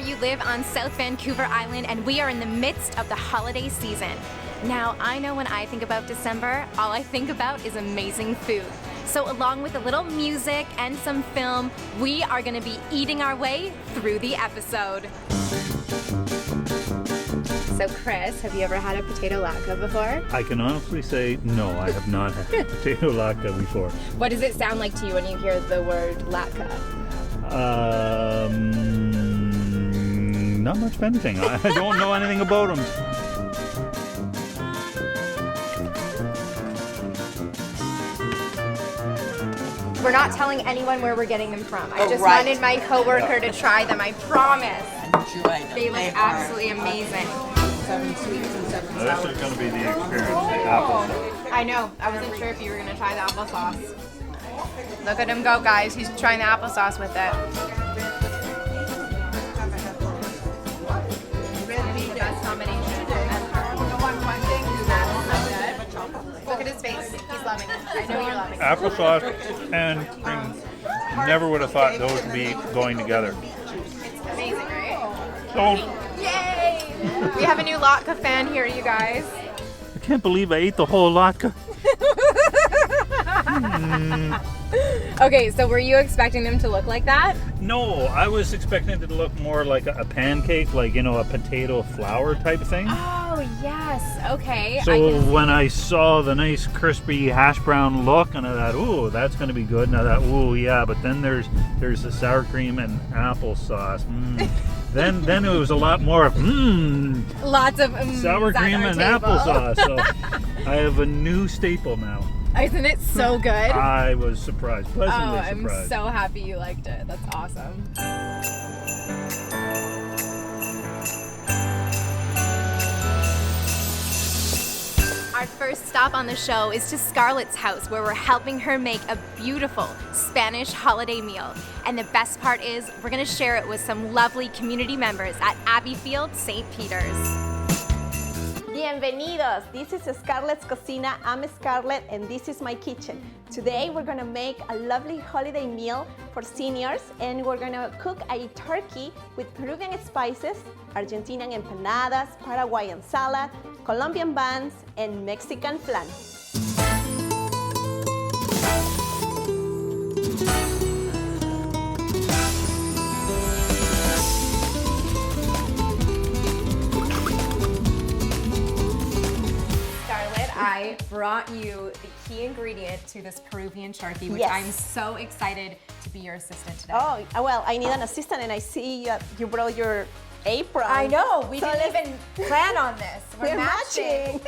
you live on South Vancouver Island, and we are in the midst of the holiday season. Now, I know when I think about December, all I think about is amazing food. So along with a little music and some film, we are going to be eating our way through the episode. So Chris, have you ever had a potato latke before? I can honestly say no, I have not had potato latke before. What does it sound like to you when you hear the word latke? Not much of anything. I don't know anything about them. We're not telling anyone where we're getting them from. I just wanted my coworker to try them, I promise. They look absolutely amazing. 7 sweets and 7 sours. This is going to be the experience, the applesauce. I know, I wasn't sure if you were going to try the applesauce. Look at him go, guys. He's trying the applesauce with it. Really the best combination. Look at his face. He's loving it. I know you're loving it. Applesauce and cream. Never would have thought those would be going together. It's amazing, right? So, Yay! We have a new latke fan here, you guys. I can't believe I ate the whole latke. Okay, so were you expecting them to look like that? No, I was expecting it to look more like a pancake, like, you know, a potato flour type thing. Oh, yes. Okay. So when I saw the nice crispy hash brown look, and I thought, ooh, that's going to be good. And I thought, ooh, yeah, but then there's the sour cream and applesauce. Then it was a lot more of Lots of sour cream and applesauce. So I have a new staple now. Isn't it so good? I was surprised, pleasantly I'm surprised. so happy you liked it. That's awesome. Our first stop on the show is to Scarlett's house, where we're helping her make a beautiful Spanish holiday meal. And the best part is we're going to share it with some lovely community members at Abbeyfield St. Peter's. Bienvenidos! This is Scarlett's Cocina. I'm Scarlett and this is my kitchen. Today we're gonna make a lovely holiday meal for seniors, and we're gonna cook a turkey with Peruvian spices, Argentinian empanadas, Paraguayan salad, Colombian buns, and Mexican flan. I brought you the key ingredient to this Peruvian turkey, which Yes. I'm so excited to be your assistant today. Oh, well, I need an assistant, and I see you brought your apron. I know, we didn't even plan on this. We're matching.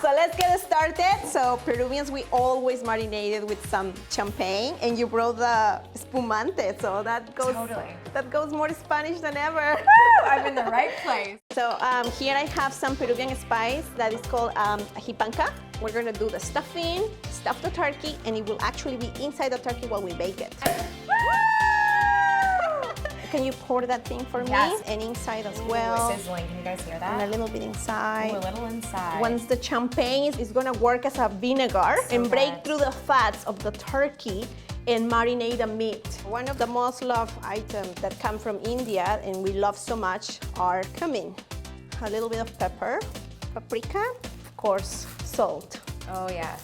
So let's get started. So Peruvians, we always marinated with some champagne, and you brought the espumante, so that goes more Spanish than ever. I'm in the right place. So here I have some Peruvian spice that is called ajipanca. We're gonna do the stuffing, stuff the turkey, and it will actually be inside the turkey while we bake it. Can you pour that thing for me? And inside as well. It's sizzling. Can you guys hear that? And a little bit inside. Ooh, a little inside. Once the champagne is gonna work as a vinegar and break through the fats of the turkey and marinate the meat. One of the most loved items that come from India and we love so much are cumin. A little bit of pepper, paprika, of course, salt. Oh, yes.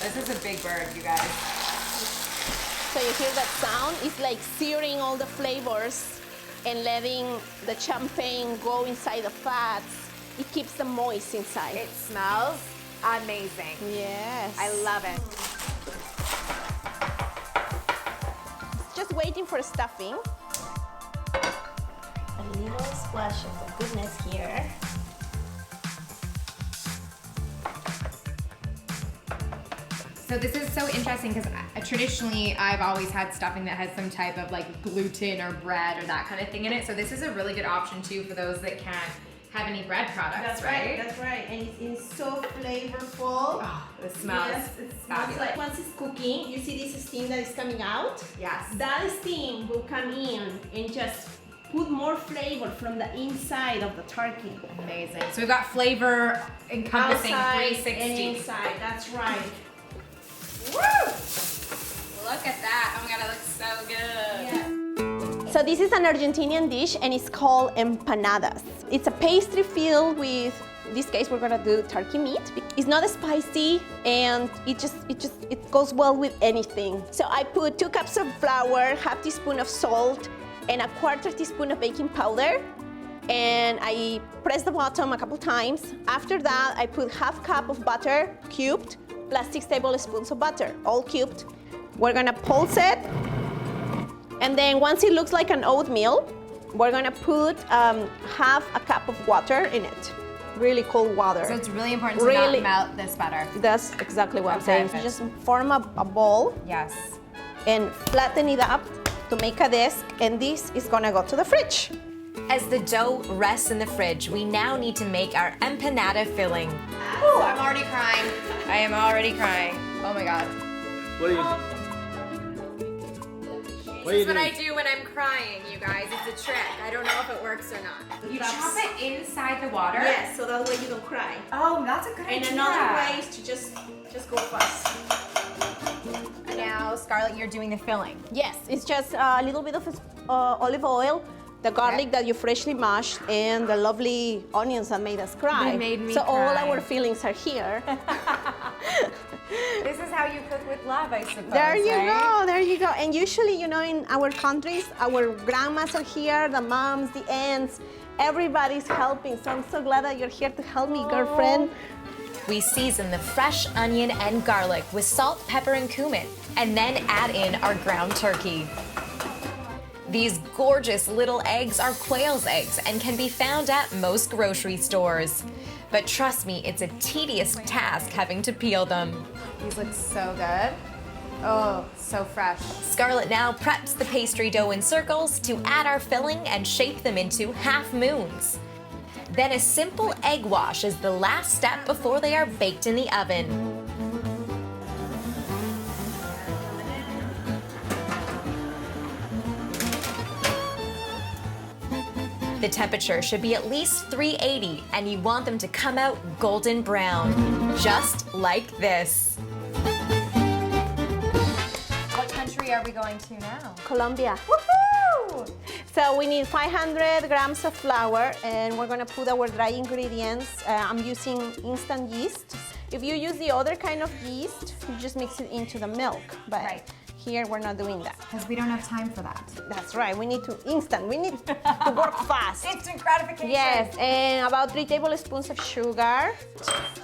This is a big bird, you guys. So you hear that sound? It's like searing all the flavors and letting the champagne go inside the fats. It keeps them moist inside. It smells amazing. Yes. I love it. Just waiting for stuffing. A little splash of goodness here. So this is so interesting because traditionally I've always had stuffing that has some type of like gluten or bread or that kind of thing in it. So this is a really good option too for those that can't have any bread products, That's right? That's right. And it's so flavorful. Oh, the smell Yes, is it smells fabulous. like once it's cooking, you see this steam that is coming out? Yes. That steam will come in and just put more flavor from the inside of the turkey. Amazing. So we've got flavor encompassing Outside 360. and inside, that's right. Woo! Look at that. Oh my god, it looks so good. Yeah. So this is an Argentinian dish and it's called empanadas. It's a pastry filled with, in this case we're gonna do turkey meat. It's not spicy and it goes well with anything. So I put 2 cups of flour, half teaspoon of salt, and a 1/4 teaspoon of baking powder. And I press the bottom a couple times. After that, I put half cup of butter cubed, plus 6 tablespoons of butter, all cubed. We're gonna pulse it. And then once it looks like an oatmeal, we're gonna put half a cup of water in it. Really cold water. So it's really important to not melt this butter. That's exactly what I'm saying. You just form a ball. Yes. And flatten it up to make a disc, and this is gonna go to the fridge. As the dough rests in the fridge, we now need to make our empanada filling. Oh, I'm already crying. I am already crying. Oh my God. What are you This is what I do when I'm crying, you guys. It's a trick. I don't know if it works or not. You chop it inside the water? Yes, so that way you don't cry. Oh, that's a good idea. And another way is to just go fast. Now, Scarlett, you're doing the filling. Yes, it's just a little bit of olive oil, the garlic that you freshly mashed, and the lovely onions that made us cry. They made me so cry. all our feelings are here. This is how you cook with love, I suppose. There you right? go, there you go. And usually, you know, in our countries, our grandmas are here, the moms, the aunts, everybody's helping. So I'm so glad that you're here to help me, girlfriend. We season the fresh onion and garlic with salt, pepper, and cumin, and then add in our ground turkey. These gorgeous little eggs are quail's eggs and can be found at most grocery stores. But trust me, it's a tedious task having to peel them. These look so good. Oh, so fresh. Scarlett now preps the pastry dough in circles to add our filling and shape them into half moons. Then a simple egg wash is the last step before they are baked in the oven. The temperature should be at least 380, and you want them to come out golden brown, just like this. What country are we going to now? Colombia. Woohoo! So we need 500 grams of flour, and we're gonna put our dry ingredients. I'm using instant yeast. If you use the other kind of yeast, you just mix it into the milk. But Right. here we're not doing that. Because we don't have time for that. That's right, we need to instant. We need to work fast. Instant gratification. Yes, and about 3 tablespoons of sugar.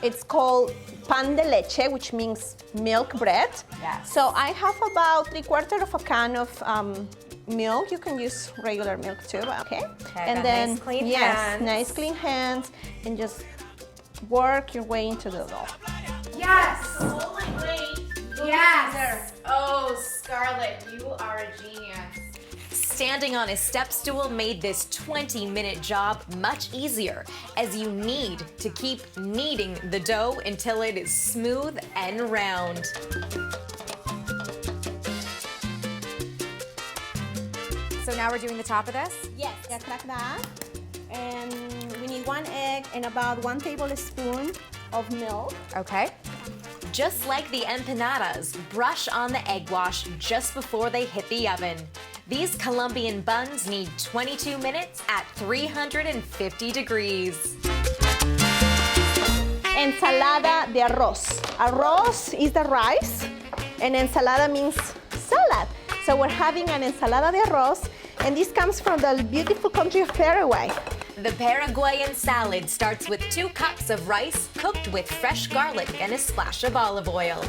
It's called pan de leche, which means milk bread. Yes. So I have about 3/4 of a can of milk. You can use regular milk too, okay? I've got nice clean hands. nice clean hands, and just work your way into the dough. Yes! Oh my great. Yes! Oh, Scarlett, you are a genius. Standing on a step stool made this 20-minute job much easier, as you need to keep kneading the dough until it is smooth and round. So now we're doing the top of this? Yes, just like that. And we need 1 egg and about 1 tablespoon of milk. Okay. Just like the empanadas, brush on the egg wash just before they hit the oven. These Colombian buns need 22 minutes at 350 degrees. Ensalada de arroz. Arroz is the rice, and ensalada means salad. So we're having an ensalada de arroz, and this comes from the beautiful country of Paraguay. The Paraguayan salad starts with 2 cups of rice cooked with fresh garlic and a splash of olive oil.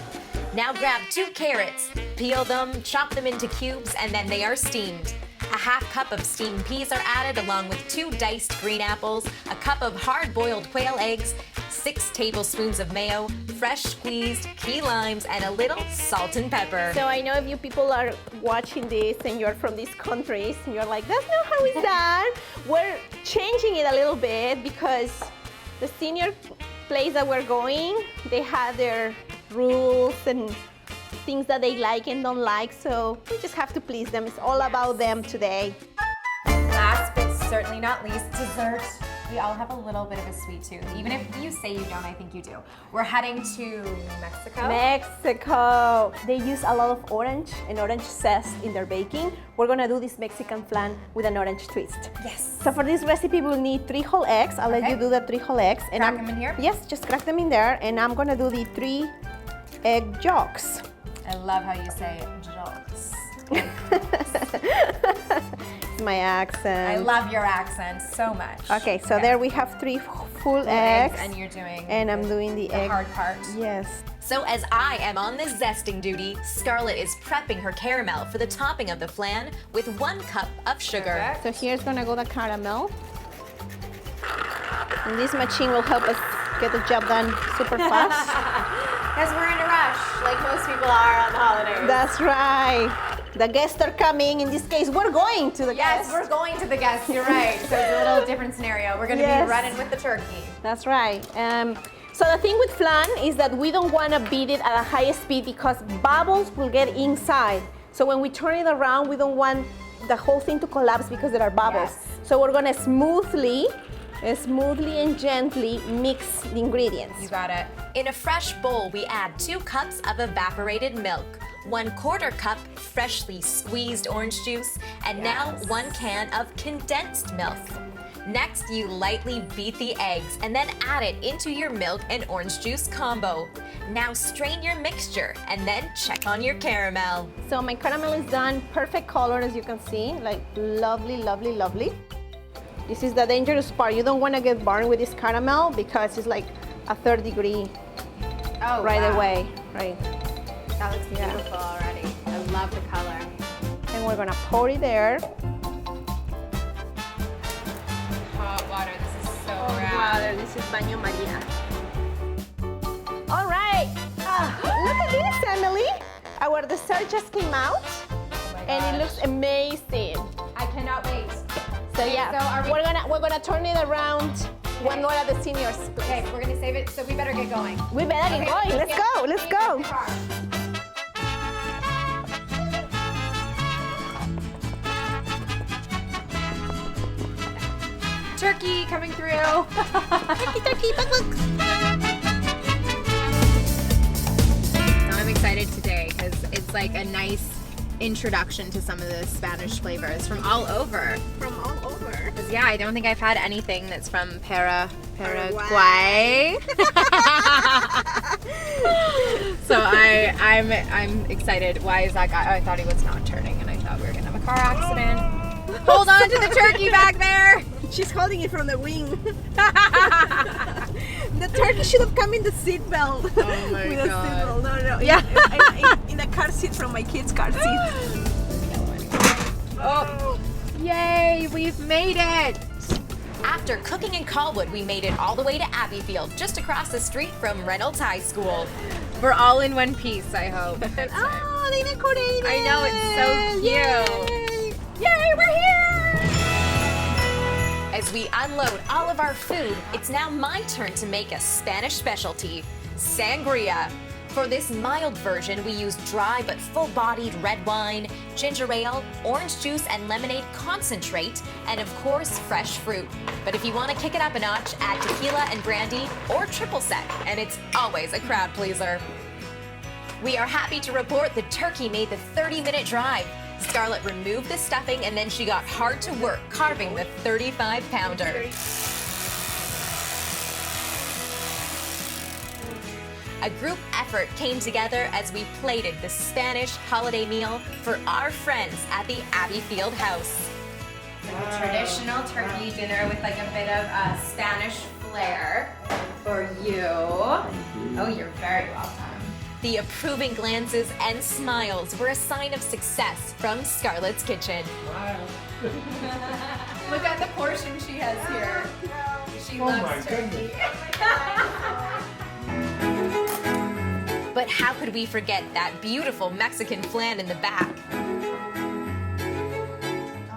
Now grab 2 carrots, peel them, chop them into cubes, and then they are steamed. A half cup of steamed peas are added along with 2 diced green apples, a cup of hard-boiled quail eggs, 6 tablespoons of mayo, fresh squeezed key limes, and a little salt and pepper. So I know if you people are watching this and you're from these countries, and you're like, that's not how it's done. We're changing it a little bit because the senior place that we're going, they have their rules and things that they like and don't like, so we just have to please them. It's all about them today. Last but certainly not least, dessert. We all have a little bit of a sweet tooth. Even if you say you don't, I think you do. We're heading to Mexico. Mexico. They use a lot of orange and orange zest in their baking. We're gonna do this Mexican flan with an orange twist. Yes. So for this recipe, we'll need 3 whole eggs. I'll let you do the 3 whole eggs. And Crack them in here? Yes, just crack them in there. And I'm gonna do the 3 egg yolks. I love how you say jokes. It's my accent. I love your accent so much. Okay, so there we have 3 full eggs. And you're doing And I'm doing the egg. hard part. Yes. So as I am on the zesting duty, Scarlett is prepping her caramel for the topping of the flan with 1 cup of sugar. Perfect. So here's gonna go the caramel. And this machine will help us get the job done super fast. Because we're in a rush, like most people are on the holidays. That's right. The guests are coming. In this case, we're going to the Yes, guests. we're going to the guests, you're right. So it's a little different scenario. We're gonna Yes. be running with the turkey. That's right. So the thing with flan is that we don't want to beat it at a high speed because bubbles will get inside. So when we turn it around, we don't want the whole thing to collapse because there are bubbles. Yes. So we're gonna smoothly and gently mix the ingredients. You got it. In a fresh bowl, we add 2 cups of evaporated milk, 1/4 cup freshly squeezed orange juice, and now 1 can of condensed milk. Next, you lightly beat the eggs and then add it into your milk and orange juice combo. Now strain your mixture and then check on your caramel. So my caramel is done, perfect color as you can see, like lovely, lovely, lovely. This is the dangerous part. You don't want to get burned with this caramel because it's like a 3rd degree Oh, right wow. away, right? That looks beautiful already. I love the color. And we're gonna pour it there. Hot water, this is so Wow, this is Baño Maria. All right, look at this, Emily. Our dessert just came out, and it looks amazing. I cannot wait. So yeah, so are we- we're gonna turn it around when more of the seniors. Okay, we're gonna save it, so we better get going. We better get going. Let's go. Let's go. Turkey coming through. Turkey, look, look. I'm excited today because it's like a nice introduction to some of the Spanish flavors from all over. From all over. 'Cause, yeah, I don't think I've had anything that's from Paraguay. So I'm excited. Why is that guy? Oh, I thought he was not turning, and I thought we were gonna have a car accident. Hold on to the turkey back there. She's holding it from the wing. The turkey should have come in the seat belt. Oh my With a God. seatbelt. No. Yeah. In the car seat from my kid's car seat. Oh, yay! We've made it. After cooking in Colwood, we made it all the way to Abbeyfield, just across the street from Reynolds High School. We're all in one piece, I hope. Oh, they decorated. I know, it's so cute. Yay, we're here! As we unload all of our food, it's now my turn to make a Spanish specialty, sangria. For this mild version, we use dry but full-bodied red wine, ginger ale, orange juice, and lemonade concentrate, and of course, fresh fruit. But if you want to kick it up a notch, add tequila and brandy or triple sec, and it's always a crowd pleaser. We are happy to report the turkey made the 30-minute drive. Scarlett removed the stuffing and then she got hard to work carving the 35-pounder. A group effort came together as we plated the Spanish holiday meal for our friends at the Abbeyfield house. Traditional turkey dinner with like a bit of Spanish flair for you. Oh, you're very welcome. The approving glances and smiles were a sign of success from Scarlett's kitchen. Look at the portion she has here. She loves turkey. But how could we forget that beautiful Mexican flan in the back?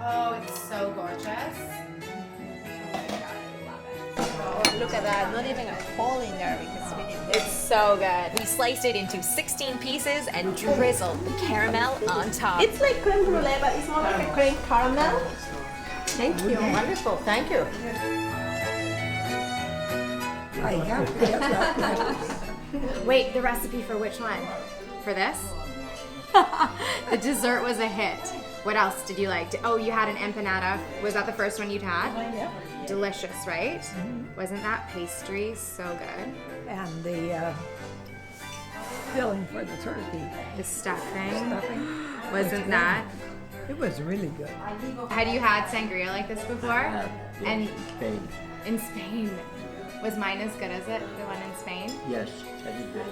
Oh, it's so gorgeous. Oh my God, I love it. Oh, look at that. Not even a hole in there because we didn't. It's so good. We sliced it into 16 pieces and drizzled the caramel on top. It's like creme brulee, but it's more like a creme caramel. Thank you. Wonderful, thank you. I have to have that. Wait, the recipe for which one? For this? The dessert was a hit. What else did you like? Oh, you had an empanada. Was that the first one you'd had? Yeah. Delicious, right? Wasn't that pastry so good? And the filling for the turkey. The stuffing. Stuffing. Wasn't that? It was really good. Had you had sangria like this before? And in Spain. Was mine as good as it, the one in Spain? Yes, very good.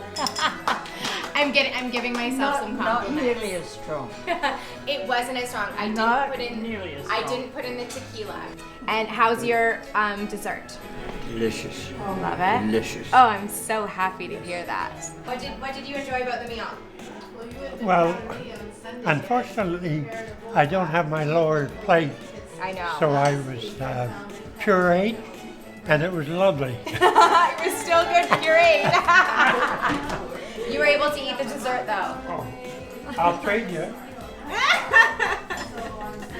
I'm giving myself some compliments. Not nearly as strong. It wasn't as strong. I Not didn't put in nearly as I strong. didn't put in the tequila. And how's your dessert? Delicious. Love it. Delicious. Oh, I'm so happy to hear that. What did you enjoy about the meal? Well, unfortunately, I don't have my lower plate, I know. so I was pureed, and it was lovely. It was still good pureed. You were able to eat the dessert though. I'll trade you.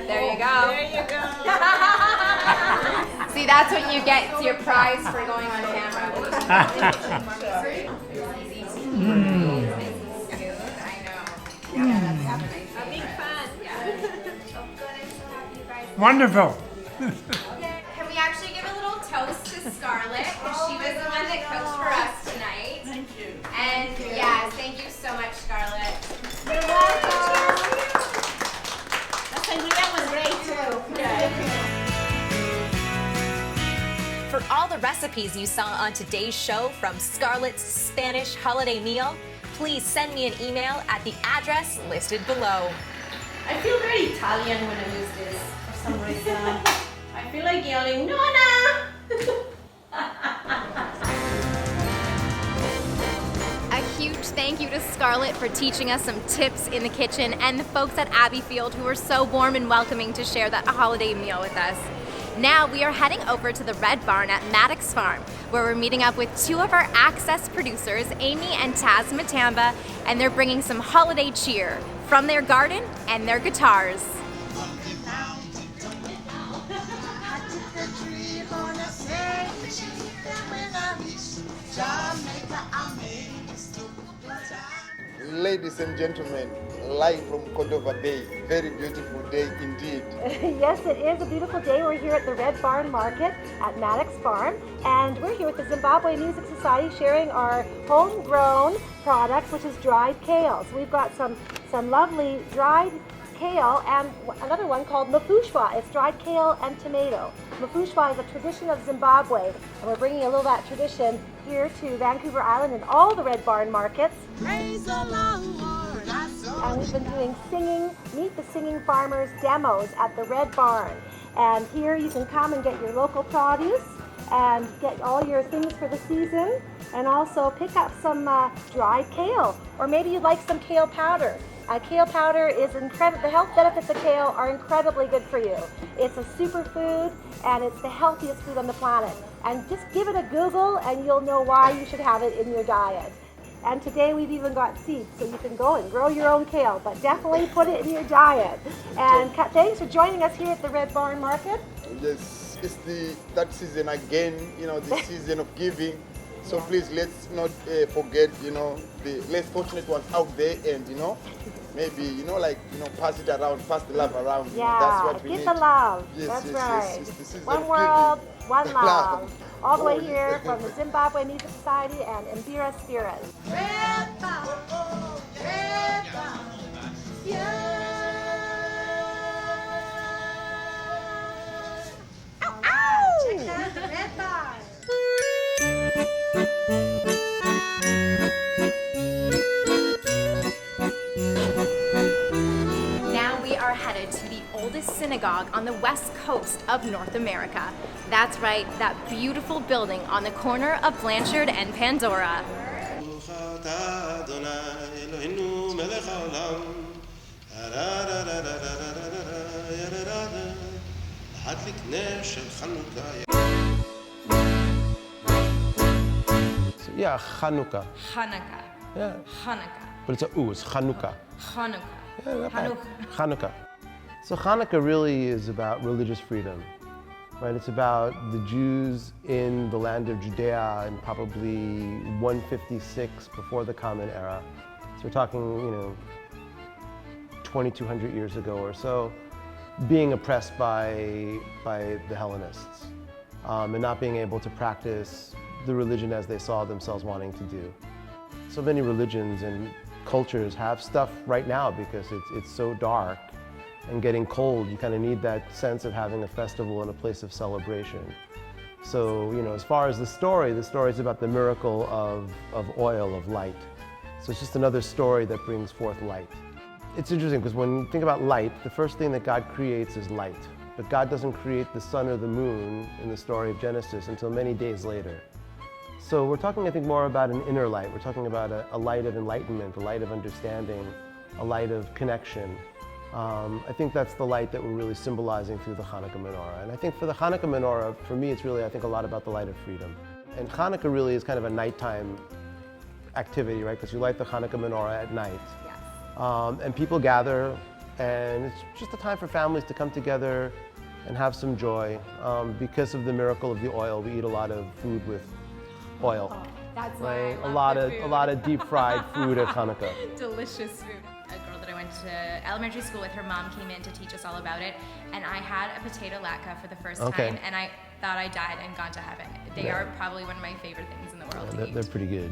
There you go. There you go. See, that's what you get. It's your prize for going on camera. Wonderful. Can we actually give a little toast to Scarlett because she was the one that cooked for us tonight. Thank you. And yes, thank you so much, Scarlett. You're welcome. The sangria was great too. For all the recipes you saw on today's show from Scarlett's Spanish holiday meal, please send me an email at the address listed below. I feel very Italian when I use this for some reason. I feel like yelling, Nonna! A huge thank you to Scarlett for teaching us some tips in the kitchen and the folks at Abbeyfield who were so warm and welcoming to share that holiday meal with us. Now we are heading over to the Red Barn at Maddox Farm, where we're meeting up with two of our Access producers, Amy and Taz Matamba, and they're bringing some holiday cheer from their garden and their guitars. Ladies and gentlemen, live from Cordova Bay. Very beautiful day indeed. Yes, it is a beautiful day. We're here at the Red Barn Market at Maddox Farm, and we're here with the Zimbabwe Music Society sharing our homegrown products, which is dried kale. So we've got some lovely dried kale and another one called mafushwa. It's dried kale and tomato. Mafushwa is a tradition of Zimbabwe, and we're bringing a little of that tradition here to Vancouver Island and all the Red Barn markets. And we've been doing Meet the Singing Farmers demos at the Red Barn. And here you can come and get your local produce and get all your things for the season, and also pick up some dried kale, or maybe you'd like some kale powder. Kale powder is incredible. The health benefits of kale are incredibly good for you. It's a superfood, and it's the healthiest food on the planet. And just give it a Google, and you'll know why you should have it in your diet. And today we've even got seeds, so you can go and grow your own kale, but definitely put it in your diet. And thanks for joining us here at the Red Barn Market. Yes, it's that season again, the season of giving. So please, let's not forget, the less fortunate ones out there, and maybe, pass it around, pass the love around. Yeah, That's what we give need. the love. Yes, That's yes, right. yes, it's the season One of world, giving. one love. All the way Oh, here from the Zimbabwe Music Society and Mbira Spirit. Red Barn, Red Barn, Ow, ow! Check out the Red Barn. Now we are headed to the oldest synagogue on the west coast of North America. That's right, that beautiful building on the corner of Blanchard and Pandora. Yeah, Hanukkah. Hanukkah. Yeah. Hanukkah. But it's it's Hanukkah. Hanukkah. Yeah, not bad. Hanukkah. So Hanukkah really is about religious freedom. right? It's about the Jews in the land of Judea in probably 156 before the Common Era. So we're talking, 2,200 years ago or so, being oppressed by the Hellenists and not being able to practice the religion as they saw themselves wanting to do. So many religions and cultures have stuff right now because it's so dark and getting cold. You kind of need that sense of having a festival and a place of celebration. So, as far as the story is about the miracle of oil, of light. So it's just another story that brings forth light. It's interesting because when you think about light, the first thing that God creates is light. But God doesn't create the sun or the moon in the story of Genesis until many days later. So we're talking, I think, more about an inner light. We're talking about a light of enlightenment, a light of understanding, a light of connection. I think that's the light that we're really symbolizing through the Hanukkah menorah. And I think for the Hanukkah menorah, for me, it's really, I think, a lot about the light of freedom. And Hanukkah really is kind of a nighttime activity, right? Because you light the Hanukkah menorah at night. Yes. And people gather, and it's just a time for families to come together and have some joy. Because of the miracle of the oil, we eat a lot of food with oil. Oh, that's right? why I A lot of deep fried food at Hanukkah. Delicious food. A girl that I went to elementary school with, her mom came in to teach us all about it, and I had a potato latke for the first time, and I thought I died and gone to heaven. They are probably one of my favorite things in the world to eat. They're pretty good.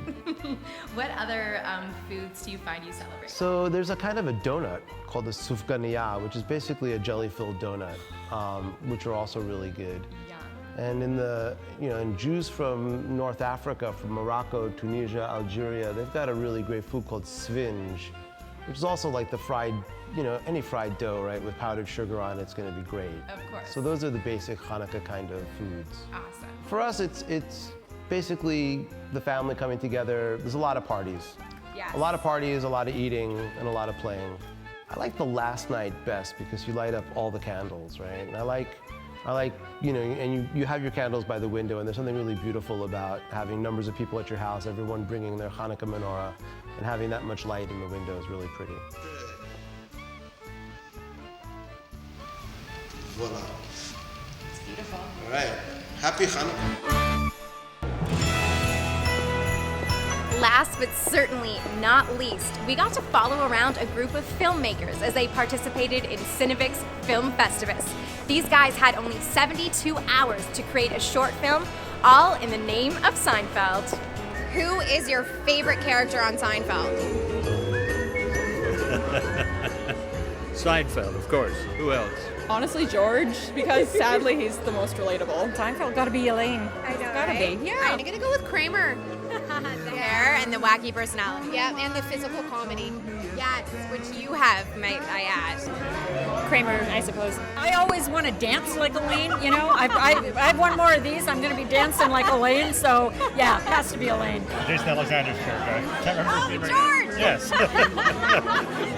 What other foods do you find you celebrate? So there's a kind of a donut called the sufganiya, which is basically a jelly-filled donut, which are also really good. And in Jews from North Africa, from Morocco, Tunisia, Algeria, they've got a really great food called svinj, which is also like the fried, any fried dough, right, with powdered sugar on it's going to be great. Of course. So those are the basic Hanukkah kind of foods. Awesome. For us, it's basically the family coming together. There's a lot of parties. Yes. A lot of parties, a lot of eating, and a lot of playing. I like the last night best because you light up all the candles, right? And I like, and you have your candles by the window, and there's something really beautiful about having numbers of people at your house, everyone bringing their Hanukkah menorah, and having that much light in the window is really pretty. Voila. It's beautiful. All right. Happy Hanukkah. Last but certainly not least, we got to follow around a group of filmmakers as they participated in Cinevik's Film Festivus. These guys had only 72 hours to create a short film, all in the name of Seinfeld. Who is your favorite character on Seinfeld? Seinfeld, of course. Who else? Honestly, George, because sadly he's the most relatable. Seinfeld gotta be Elaine. I know, Gotta right? be. Yeah. I'm gonna go with Kramer. The hair and the wacky personality. Yeah, and the physical comedy. Yes, which you have, might I add. Kramer, I suppose. I always want to dance like Elaine, I have one more of these, I'm going to be dancing like Elaine, so yeah, it has to be Elaine. Jason Alexander's character. I can't remember his name right George! now. Yes.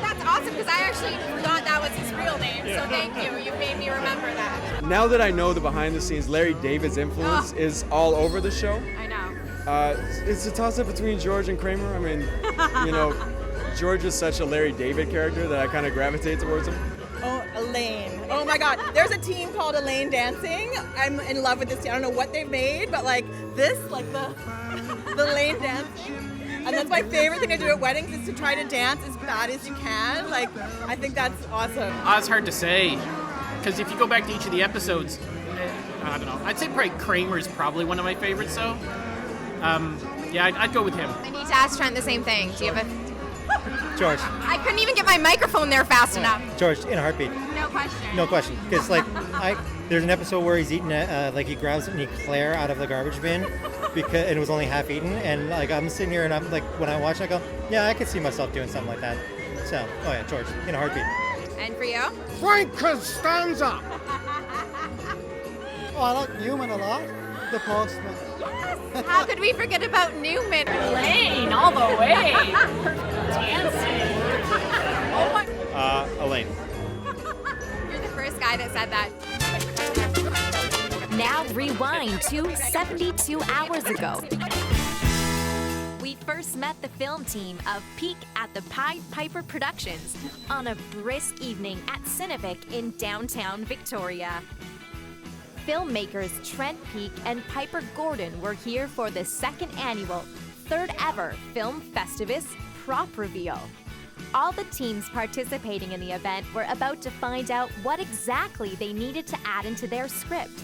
That's awesome, because I actually forgot that was his real name, so thank you. You made me remember that. Now that I know the behind the scenes, Larry David's influence is all over the show. I know. It's a toss-up between George and Kramer. I mean, George is such a Larry David character that I kind of gravitate towards him. Oh, Elaine. Oh my God. There's a team called Elaine Dancing. I'm in love with this team. I don't know what they've made, but the Elaine Dancing. And that's my favorite thing to do at weddings is to try to dance as bad as you can. I think that's awesome. It's hard to say, because if you go back to each of the episodes, I don't know. I'd say probably Kramer's probably one of my favorites, though. I'd go with him. I need to ask Trent the same thing. Do you have a... George. I couldn't even get my microphone there fast enough. George, in a heartbeat. No question. No question. Because there's an episode where he's eating he grabs an eclair out of the garbage bin, and it was only half eaten. And I'm sitting here and I'm when I watch it, I go, yeah, I could see myself doing something like that. So, oh yeah, George, in a heartbeat. And for you? Frank Costanza. Oh, I like Newman a lot. The postman. Yes! How could we forget about Newman? Elaine, all the way. Dancing. Oh my. Elaine. You're the first guy that said that. Now rewind to 72 hours ago. We first met the film team of Peek at the Pied Piper Productions on a brisk evening at Cinevik in downtown Victoria. Filmmakers Trent Peake and Piper Gordon were here for the second annual, third ever Film Festivus prop reveal. All the teams participating in the event were about to find out what exactly they needed to add into their script,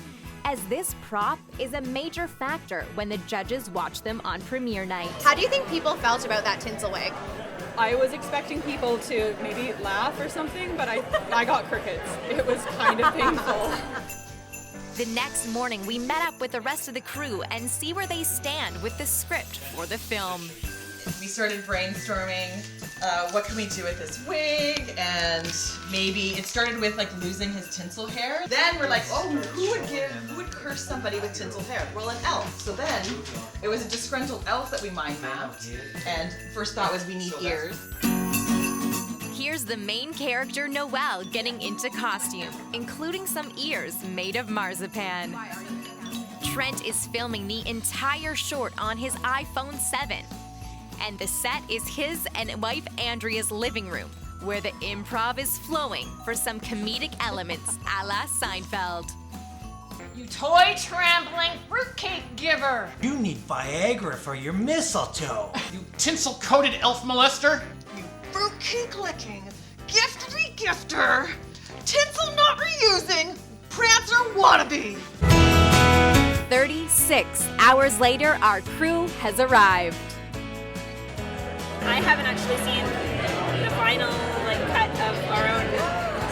as this prop is a major factor when the judges watch them on premiere night. How do you think people felt about that tinsel wig? I was expecting people to maybe laugh or something, but I got crickets. It was kind of painful. The next morning, we met up with the rest of the crew and see where they stand with the script for the film. We started brainstorming, what can we do with this wig, and maybe it started with like losing his tinsel hair. Then we're like, oh, who would curse somebody with tinsel hair? Well, an elf. So then it was a disgruntled elf that we mind mapped, and first thought was we need ears. Here's the main character, Noelle, getting into costume, including some ears made of marzipan. Trent is filming the entire short on his iPhone 7. And the set is his and wife Andrea's living room, where the improv is flowing for some comedic elements a la Seinfeld. You toy trampling fruitcake giver! You need Viagra for your mistletoe. You tinsel-coated elf molester! Fruitcake licking, gift regifter, tinsel not reusing, prancer wannabe. 36 hours later, our crew has arrived. I haven't actually seen the final cut of our own,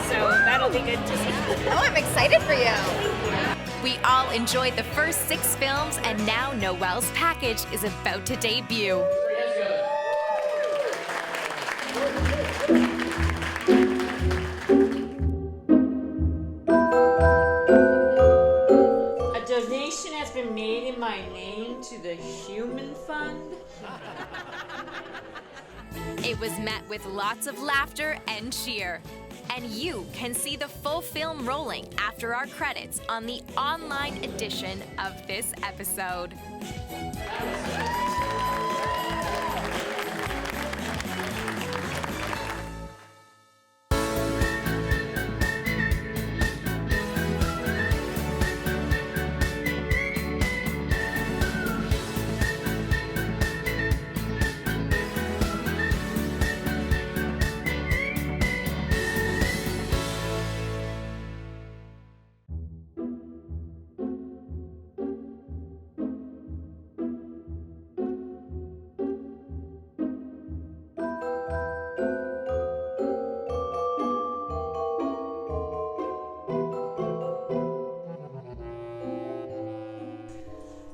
so that'll be good to see. Oh, I'm excited for you. We all enjoyed the first 6 films, and now Noelle's package is about to debut. A donation has been made in my name to the Human Fund. It was met with lots of laughter and cheer. And you can see the full film rolling after our credits on the online edition of this episode.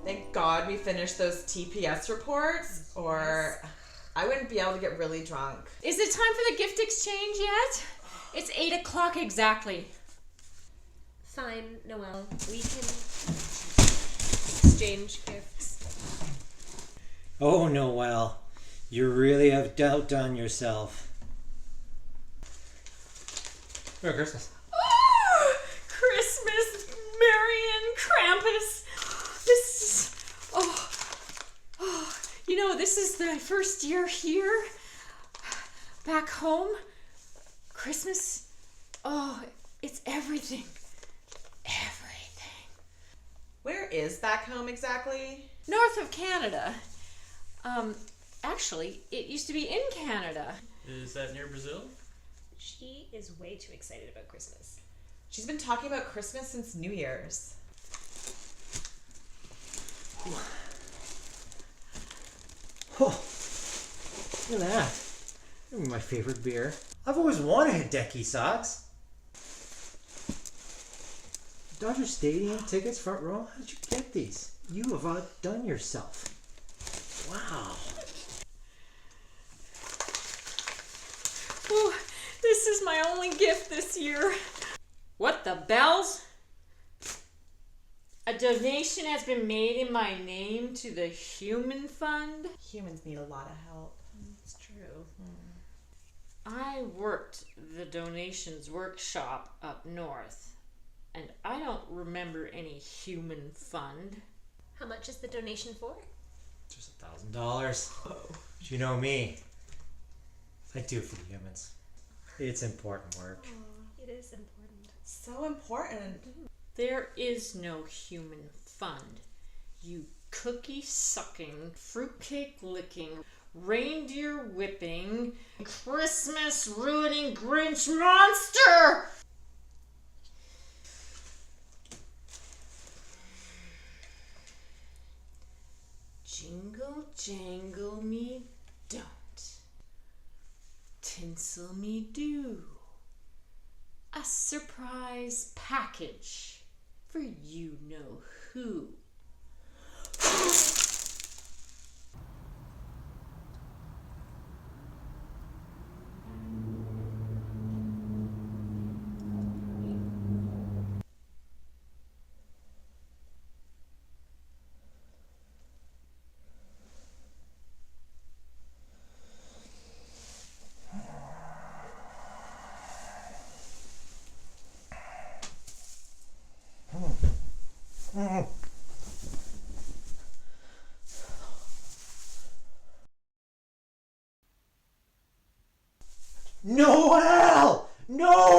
Thank God we finished those TPS reports, or I wouldn't be able to get really drunk. Is it time for the gift exchange yet? It's 8 o'clock exactly. Fine, Noelle. We can exchange gifts. Oh, Noelle, you really have outdone yourself. Merry Christmas. Oh, Christmas, Marion, Krampus. This is, this is the first year here, back home. Christmas, it's everything. Everything. Where is back home exactly? North of Canada. Actually, it used to be in Canada. Is that near Brazil? She is way too excited about Christmas. She's been talking about Christmas since New Year's. Oh, look at that. My favorite beer. I've always wanted Hideki socks. Dodger Stadium tickets, front row. How did you get these? You have outdone yourself. Wow. Oh, this is my only gift this year. What the bells? A donation has been made in my name to the Human Fund. Humans need a lot of help. It's true. I worked the donations workshop up north, and I don't remember any human fund. How much is the donation for? Just $1,000. You know me. I do it for the humans. It's important work. Oh, it is important. So important. There is no human fund. You cookie-sucking, fruitcake licking, reindeer whipping, Christmas ruining Grinch monster! Jingle jangle me don't. Tinsel me do. A surprise package for you know who. Noel! No!